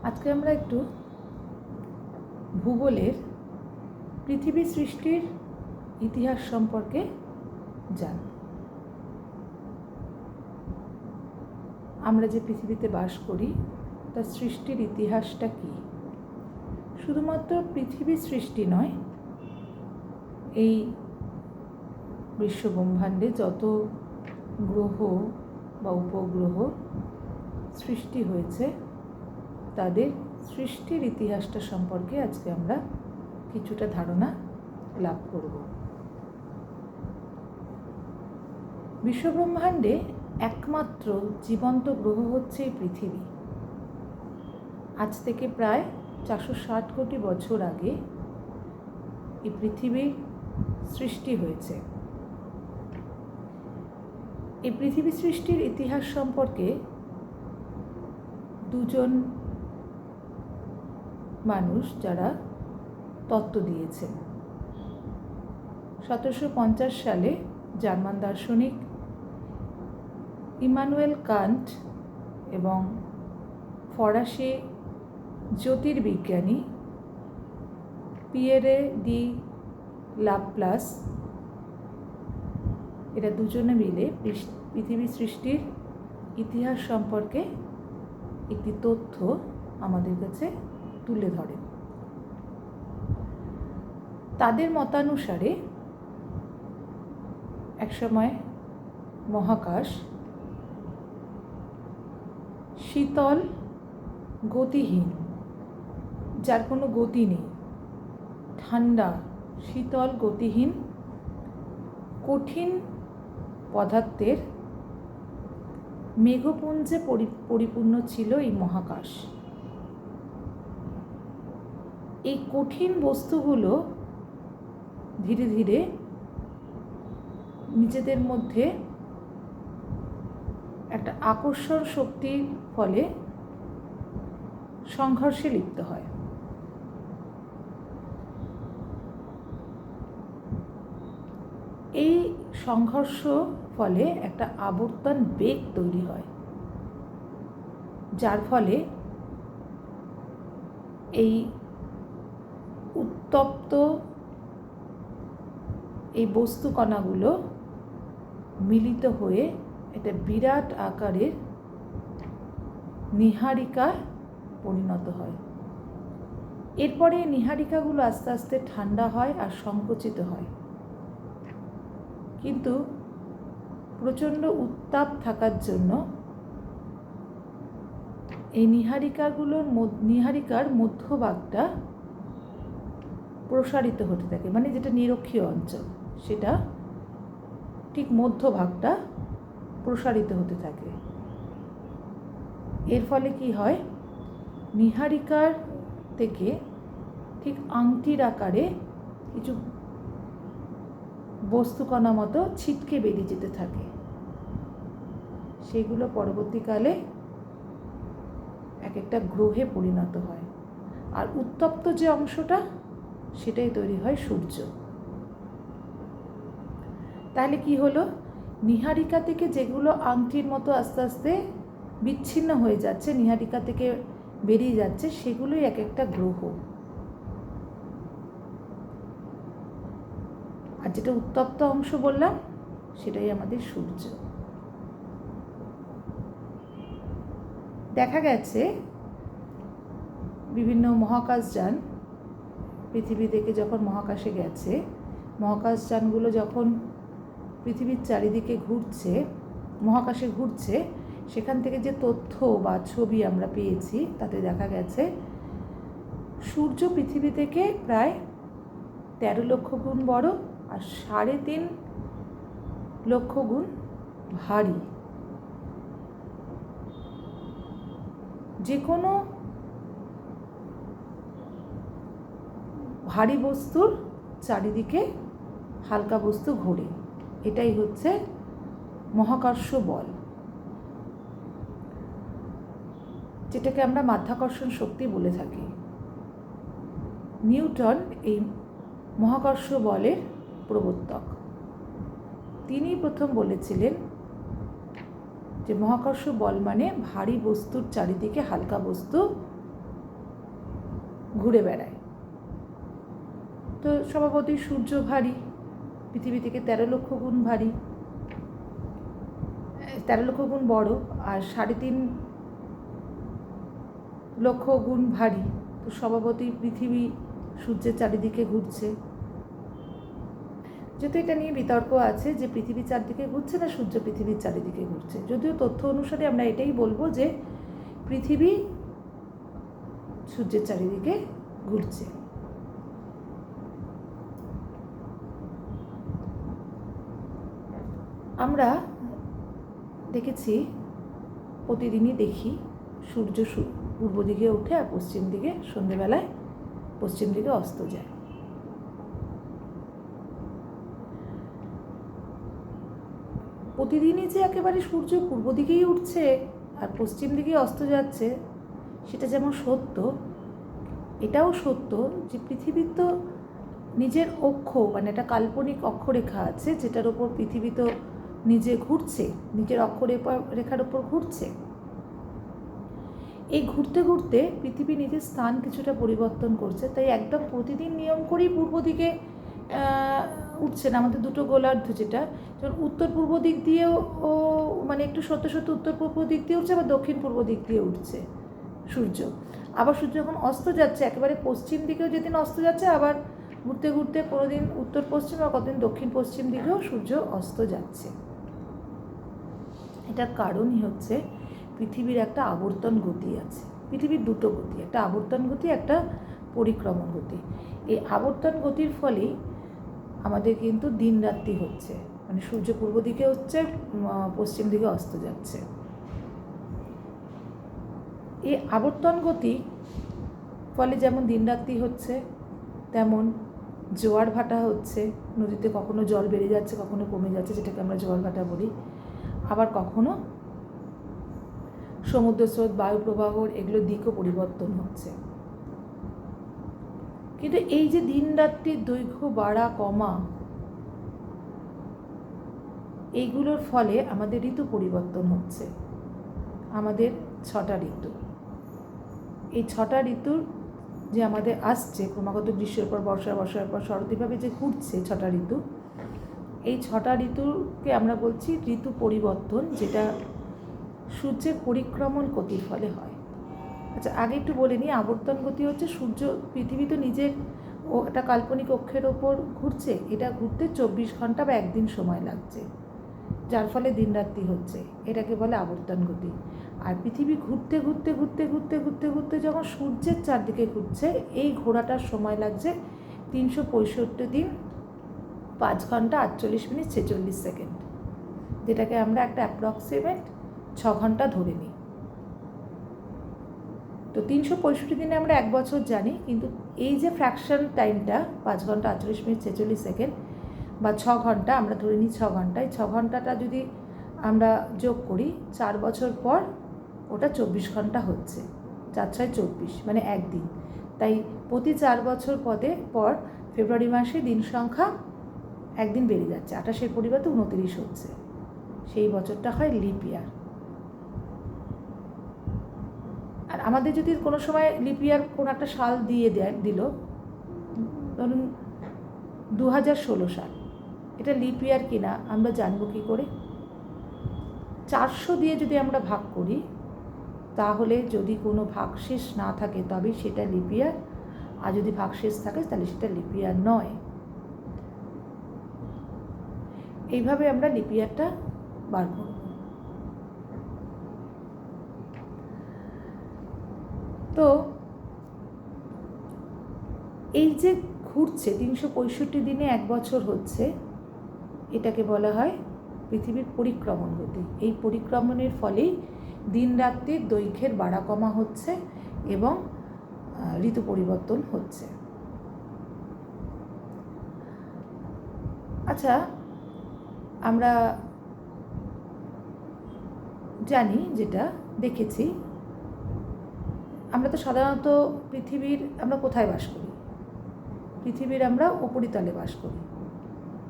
আজকে আমরা একটু ভূগোলের পৃথিবী সৃষ্টির ইতিহাস সম্পর্কে জানব। আমরা যে পৃথিবীতে বাস করি তার সৃষ্টির ইতিহাসটা কী? শুধুমাত্র পৃথিবী সৃষ্টি নয়, এই বিশ্বব্রহ্মাণ্ডে যত গ্রহ বা উপগ্রহ সৃষ্টি হয়েছে তাদের সৃষ্টির ইতিহাসটা সম্পর্কে আজকে আমরা কিছুটা ধারণা লাভ করব। বিশ্বব্রহ্মাণ্ডে একমাত্র জীবন্ত গ্রহ হচ্ছে এই পৃথিবী। আজ থেকে প্রায় 460 কোটি বছর আগে এই পৃথিবীর সৃষ্টি হয়েছে। এই পৃথিবী সৃষ্টির ইতিহাস সম্পর্কে দুজন মানুষ যারা তত্ত্ব দিয়েছেন। 1750 সালে জার্মান দার্শনিক ইমানুয়েল কান্ট এবং ফরাসি জ্যোতির্বিজ্ঞানী পিয়েরে ডি লাপ্লাস এরা দুজনে মিলে পৃথিবী সৃষ্টির ইতিহাস সম্পর্কে একটি তথ্য আমাদের কাছে তুলে ধরেন। তাদের মতানুসারে একসময় মহাকাশ শীতল, গতিহীন, যার কোনো গতি নেই, ঠান্ডা, শীতল, গতিহীন, কঠিন পদার্থের মেঘপুঞ্জে পরিপূর্ণ ছিল এই মহাকাশ। এই কঠিন বস্তুগুলো ধীরে ধীরে নিজেদের মধ্যে একটা আকর্ষণ শক্তির ফলে সংঘর্ষে লিপ্ত হয়। এই সংঘর্ষ ফলে একটা আবর্তন বেগ তৈরি হয়, যার ফলে এই উত্তপ্ত এই বস্তুকণাগুলো মিলিত হয়ে একটা বিরাট আকারের নীহারিকায় পরিণত হয়। এরপরে এই নীহারিকাগুলো আস্তে আস্তে ঠান্ডা হয় আর সংকুচিত হয়, কিন্তু প্রচণ্ড উত্তাপ থাকার জন্য এই নীহারিকার মধ্যভাগটা প্রসারিত হতে থাকে, মানে যেটা নিরক্ষীয় অঞ্চল সেটা ঠিক মধ্যভাগটা প্রসারিত হতে থাকে। এর ফলে কি হয়, নীহারিকার থেকে ঠিক আংটির আকারে কিছু বস্তুকণা মতো ছিটকে বেরিয়ে যেতে থাকে। সেগুলো পরবর্তীকালে এক একটা গ্রহে পরিণত হয়, আর উত্তপ্ত যে অংশটা সেটাই তৈরি হয় সূর্য। তাহলে কি হলো, নীহারিকা থেকে যেগুলো আংটির মতো আস্তে আস্তে বিচ্ছিন্ন হয়ে যাচ্ছে, নীহারিকা থেকে বেরিয়ে যাচ্ছে, সেগুলোই এক একটা গ্রহ। আর যেটা উত্তপ্ত অংশ বললাম সেটাই আমাদের সূর্য। দেখা গেছে বিভিন্ন মহাকাশযান পৃথিবী থেকে যখন মহাকাশে গেছে, মহাকাশযানগুলো যখন পৃথিবীর চারিদিকে ঘুরছে, মহাকাশে ঘুরছে, সেখান থেকে যে তথ্য বা ছবি আমরা পেয়েছি তাতে দেখা গেছে সূর্য পৃথিবী থেকে প্রায় 13 লক্ষ গুণ বড় আর 3.5 লক্ষ গুণ ভারী। যে কোনো ভারী বস্তুর চারিদিকে হালকা বস্তু ঘোরে, এটাই হচ্ছে মহাকর্ষ বল, যেটাকে আমরা মাধ্যাকর্ষণ শক্তি বলে থাকি। নিউটন এই মহাকর্ষ বলের প্রবর্তক। তিনি প্রথম বলেছিলেন যে মহাকর্ষ বল মানে ভারী বস্তুর চারিদিকে হালকা বস্তু ঘুরে বেড়ায়। তো স্বভাবতই সূর্য ভারী, পৃথিবী থেকে 13 লক্ষ গুণ ভারী, 13 লক্ষ গুণ বড়, আর 3.5 লক্ষ গুণ ভারী। তো স্বভাবতই পৃথিবী সূর্যের চারিদিকে ঘুরছে। যেহেতু এটা নিয়ে বিতর্ক আছে যে পৃথিবীর চারদিকে ঘুরছে না সূর্য পৃথিবীর চারিদিকে ঘুরছে, যদিও তথ্য অনুসারে আমরা এটাই বলবো যে পৃথিবী সূর্যের চারিদিকে ঘুরছে। আমরা দেখেছি, প্রতিদিনই দেখি সূর্য পূর্ব দিকে ওঠে আর পশ্চিম দিকে সন্ধেবেলায় পশ্চিম দিকে অস্ত যায়। প্রতিদিনই যে একেবারে সূর্য পূর্ব দিকেই উঠছে আর পশ্চিম দিকেই অস্ত যাচ্ছে সেটা যেমন সত্য, এটাও সত্য যে পৃথিবীর তো নিজের অক্ষ, মানে একটা কাল্পনিক অক্ষরেখা আছে যেটার ওপর পৃথিবী তো নিজে ঘুরছে, নিজের অক্ষরেখার ওপর ঘুরছে। এই ঘুরতে ঘুরতে পৃথিবী নিজের স্থান কিছুটা পরিবর্তন করছে, তাই একদম প্রতিদিন নিয়ম করেই পূর্ব দিকে উঠছে না। আমাদের দুটো গোলার্ধ, যেটা যেমন উত্তর পূর্ব দিক দিয়েও মানে একটু সত্য সত্য উত্তর পূর্ব দিক দিয়ে উঠছে, আবার দক্ষিণ পূর্ব দিক দিয়ে উঠছে সূর্য। আবার সূর্য যখন অস্ত যাচ্ছে একেবারে পশ্চিম দিকেও যেদিন অস্ত যাচ্ছে, আবার ঘুরতে ঘুরতে কোনোদিন উত্তর পশ্চিম আর কতদিন দক্ষিণ পশ্চিম দিকেও সূর্য অস্ত যাচ্ছে। এটার কারণই হচ্ছে পৃথিবীর একটা আবর্তন গতি আছে। পৃথিবীর দুটো গতি, একটা আবর্তন গতি, একটা পরিক্রমণ গতি। এই আবর্তন গতির ফলেই আমাদের কিন্তু দিন রাত্রি হচ্ছে, মানে সূর্য পূর্ব দিকে হচ্ছে, পশ্চিম দিকে অস্ত যাচ্ছে। এই আবর্তন গতি ফলে যেমন দিন রাত্রি হচ্ছে, তেমন জোয়ার ভাটা হচ্ছে। নদীতে কখনো জল বেড়ে যাচ্ছে, কখনো কমে যাচ্ছে, যেটাকে আমরা জোয়ার ভাটা বলি। আবার কখনো সমুদ্র স্রোত, বায়ু প্রবাহর এগুলোর দিকও পরিবর্তন হচ্ছে। কিন্তু এই যে দিন রাত্রির দৈর্ঘ্য বাড়া কমা, এইগুলোর ফলে আমাদের ঋতু পরিবর্তন হচ্ছে। আমাদের 6টা ঋতু, এই 6টা ঋতুর যে আমাদের আসছে ক্রমাগত গ্রীষ্মের পর বর্ষা, বর্ষার পর শরৎ, এভাবে যে ঘুরছে 6টা ঋতু, এই 6টা ঋতুকে আমরা বলছি ঋতু পরিবর্তন, যেটা সূর্যের পরিক্রমণ গতির ফলে হয়। আচ্ছা, আগে একটু বলে নিই, আবর্তন গতি হচ্ছে সূর্য, পৃথিবী তো নিজের একটা কাল্পনিক অক্ষের ওপর ঘুরছে, এটা ঘুরতে 24 ঘন্টা বা একদিন সময় লাগছে, যার ফলে দিন রাত্রি হচ্ছে, এটাকে বলে আবর্তন গতি। আর পৃথিবী ঘুরতে ঘুরতে ঘুরতে ঘুরতে ঘুরতে ঘুরতে যখন সূর্যের চারদিকে ঘুরছে, এই ঘোরাটার সময় লাগছে 365 দিন 5 ঘন্টা 48 মিনিট 46 সেকেন্ড, যেটাকে আমরা একটা অ্যাপ্রক্সিমেট 6 ঘন্টা ধরে নিই। তো 365 দিনে আমরা 1 বছর জানি, কিন্তু এই যে ফ্র্যাকশন টাইমটা 5 ঘন্টা 48 মিনিট 46 সেকেন্ড বা 6 ঘন্টা, আমরা ধরে নিই 6 ঘন্টায়, 6 ঘন্টাটা যদি আমরা যোগ করি 4 বছর পর ওটা 24 ঘন্টা হচ্ছে, 4 6 24, মানে একদিন। তাই প্রতি 4 বছর পর ফেব্রুয়ারি মাসে দিন সংখ্যা একদিন বেড়ে যাচ্ছে, 28-এর পরিবর্তে 29 হচ্ছে, সেই বছরটা হয় লিপ ইয়ার। আর আমাদের যদি কোনো সময় লিপ ইয়ার কোনো একটা সাল দিয়ে দিল, ধরুন 2016 সাল, এটা লিপ ইয়ার কিনা আমরা জানবো কী করে? 400 দিয়ে যদি আমরা ভাগ করি, তাহলে যদি কোনো ভাগশেষ না থাকে তবে সেটা লিপ ইয়ার, আর যদি ভাগশেষ থাকে তাহলে সেটা লিপ ইয়ার নয়। এইভাবে আমরা লিপ ইয়ারটা বার করব। তো এই যে ঘুরছে 365 দিনে 1 বছর হচ্ছে, এটাকে বলা হয় পৃথিবীর পরিক্রমণ গতি। এই পরিক্রমণের ফলেই দিন রাত্রির দৈর্ঘ্যের বাড়া কমা হচ্ছে এবং ঋতু পরিবর্তন হচ্ছে। আচ্ছা, আমরা জানি, যেটা দেখেছি, আমরা তো সাধারণত পৃথিবীর আমরা কোথায় বাস করি? পৃথিবীর আমরা উপরিতলে বাস করি।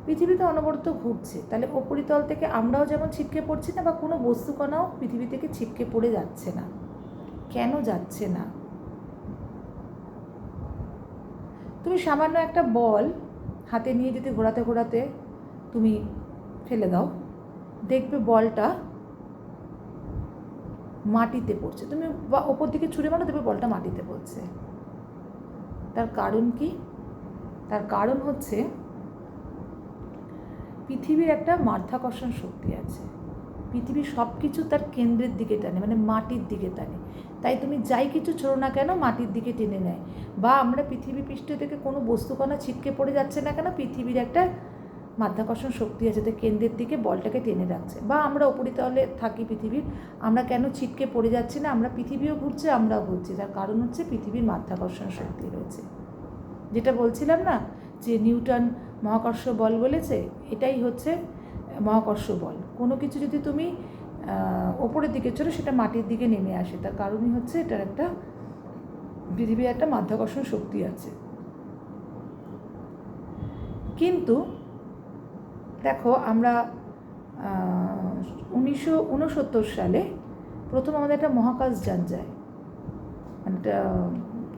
পৃথিবী তো অনবরত ঘুরছে, তাহলে উপরিতল থেকে আমরাও যেমন ছিটকে পড়ছি না, বা কোনো বস্তুকণাও পৃথিবী থেকে ছিটকে পড়ে যাচ্ছে না। কেন যাচ্ছে না? তুমি সামান্য একটা বল হাতে নিয়ে যদি ঘোরাতে ঘোরাতে তুমি ফেলে দাও, দেখবে বলটা মাটিতে পড়ছে। তুমি ওপর দিকে ছুঁড়ে মারো, দেখবে বলটা মাটিতে পড়ছে। তার কারণ কি? তার কারণ হচ্ছে পৃথিবীর একটা মাধ্যাকর্ষণ শক্তি আছে। পৃথিবীর সব কিছু তার কেন্দ্রের দিকে টানে, মানে মাটির দিকে টানে। তাই তুমি যাই কিছু ছোড়ো না কেন মাটির দিকে টেনে নেয়। বা আমরা পৃথিবী পৃষ্ঠ থেকে কোনো বস্তুকণা ছিটকে পড়ে যাচ্ছে না কেন, পৃথিবীর একটা মাধ্যাকর্ষণ শক্তি আছে, তাই কেন্দ্রের দিকে বলটাকে টেনে রাখছে। বা আমরা উপরিতলে থাকি পৃথিবীর, আমরা কেন ছিটকে পড়ে যাচ্ছি না, আমরা পৃথিবীও ঘুরছে, আমরাও ঘুরছি। তার কারণ হচ্ছে পৃথিবীর মাধ্যাকর্ষণ শক্তি রয়েছে। যেটা বলছিলাম না যে নিউটন মহাকর্ষ বল বলেছে, এটাই হচ্ছে মহাকর্ষ বল। কোনো কিছু যদি তুমি ওপরের দিকে চলো সেটা মাটির দিকে নেমে আসে, তার কারণই হচ্ছে এটার একটা পৃথিবীর একটা মাধ্যাকর্ষণ শক্তি আছে। কিন্তু দেখো আমরা 1969 সালে প্রথম আমাদের একটা মহাকাশযান যায়, মানে একটা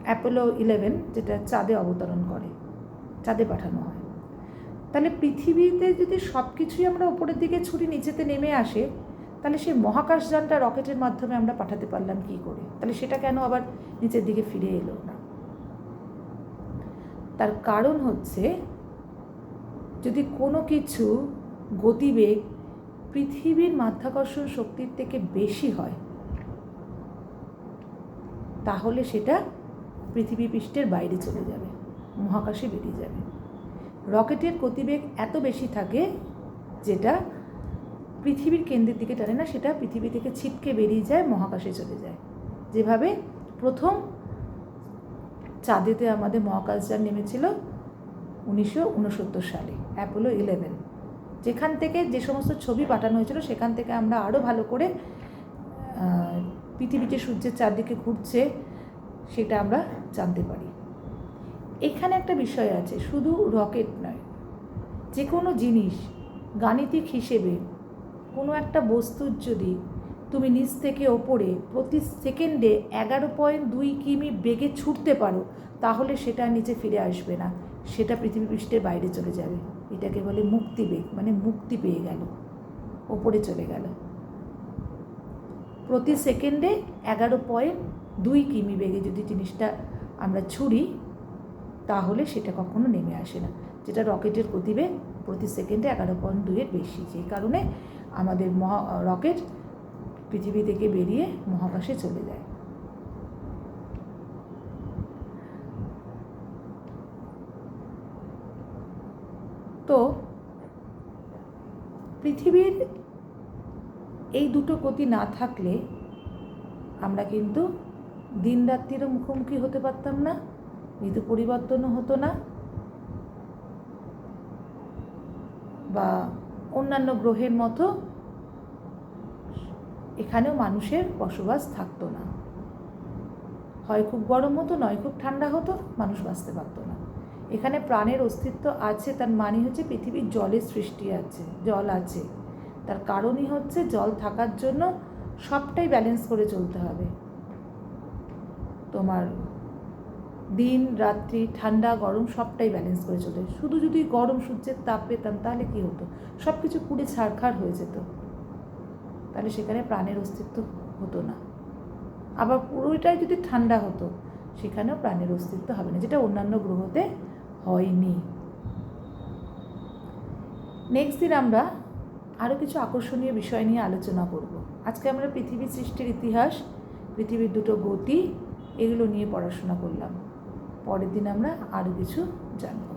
অ্যাপোলো 11, যেটা চাঁদে অবতরণ করে, চাঁদে পাঠানো হয়। তাহলে পৃথিবীতে যদি সব কিছুই আমরা উপরের দিকে ছুরি নিচেতে নেমে আসে, তাহলে সেই মহাকাশযানটা রকেটের মাধ্যমে আমরা পাঠাতে পারলাম কী করে? তাহলে সেটা কেন আবার নিচের দিকে ফিরে এলো না? তার কারণ হচ্ছে যদি কোনো কিছু গতিবেগ পৃথিবীর মাধ্যাকর্ষণ শক্তির থেকে বেশি হয়, তাহলে সেটা পৃথিবী পৃষ্ঠের বাইরে চলে যাবে, মহাকাশে বেরিয়ে যাবে। রকেটের গতিবেগ এত বেশি থাকে যেটা পৃথিবীর কেন্দ্রের দিকে টানে না, সেটা পৃথিবী থেকে ছিটকে বেরিয়ে যায়, মহাকাশে চলে যায়। যেভাবে প্রথম চাঁদেতে আমাদের মহাকাশযান নেমেছিল 1969 সালে, অ্যাপোলো 11, যেখান থেকে যে সমস্ত ছবি পাঠানো হয়েছিল সেখান থেকে আমরা আরও ভালো করে পৃথিবী যে সূর্যের চারদিকে ঘুরছে সেটা আমরা জানতে পারি। এখানে একটা বিষয় আছে, শুধু রকেট নয়, যে কোনো জিনিস গাণিতিক হিসেবে কোনো একটা বস্তুর যদি তুমি নিচ থেকে ওপরে প্রতি সেকেন্ডে 11.2 কিমি বেগে ছুটতে পারো, তাহলে সেটা নিচে ফিরে আসবে না, সেটা পৃথিবী পৃষ্ঠের বাইরে চলে যাবে। এটাকে বলে মুক্তিবেগ, মানে মুক্তি পেয়ে গেল, ওপরে চলে গেল। প্রতি সেকেন্ডে 11.2 কিমি বেগে যদি জিনিসটা আমরা ছুড়ি, তাহলে সেটা কখনো নেমে আসে না, যেটা রকেটের গতিবেগ প্রতি সেকেন্ডে 11.2-এর বেশি। সেই কারণে আমাদের রকেট পৃথিবী থেকে বেরিয়ে মহাকাশে চলে যায়। তো পৃথিবীর এই দুটো গতি না থাকলে আমরা কিন্তু দিন রাত্রিরও মুখোমুখি হতে পারতাম না, ঋতু পরিবর্তনও হতো না, বা অন্যান্য গ্রহের মতো এখানেও মানুষের বসবাস থাকতো না। হয় খুব গরম হতো, নয় খুব ঠান্ডা হতো, মানুষ বাঁচতে পারতো না। এখানে প্রাণের অস্তিত্ব আছে, তার মানে হচ্ছে পৃথিবীর জলের সৃষ্টি আছে, জল আছে। তার কারণই হচ্ছে জল থাকার জন্য সবটাই ব্যালেন্স করে চলতে হবে। তোমার দিন রাত্রি, ঠান্ডা গরম সবটাই ব্যালেন্স করে চলতে হবে। শুধু যদি গরম সূর্যের তাপ পেতাম তাহলে কী হতো? সব কিছু পুড়ে ছারখার হয়ে যেত, তাহলে সেখানে প্রাণের অস্তিত্ব হতো না। আবার পুরোটাই যদি ঠান্ডা হতো, সেখানেও প্রাণের অস্তিত্ব হবে না, যেটা অন্যান্য গ্রহতে হয়নি। নেক্সট দিন আমরা আরও কিছু আকর্ষণীয় বিষয় নিয়ে আলোচনা করব। আজকে আমরা পৃথিবী সৃষ্টির ইতিহাস, পৃথিবীর দুটো গতি, এগুলো নিয়ে পড়াশোনা করলাম। পরের দিন আমরা আরও কিছু জানব।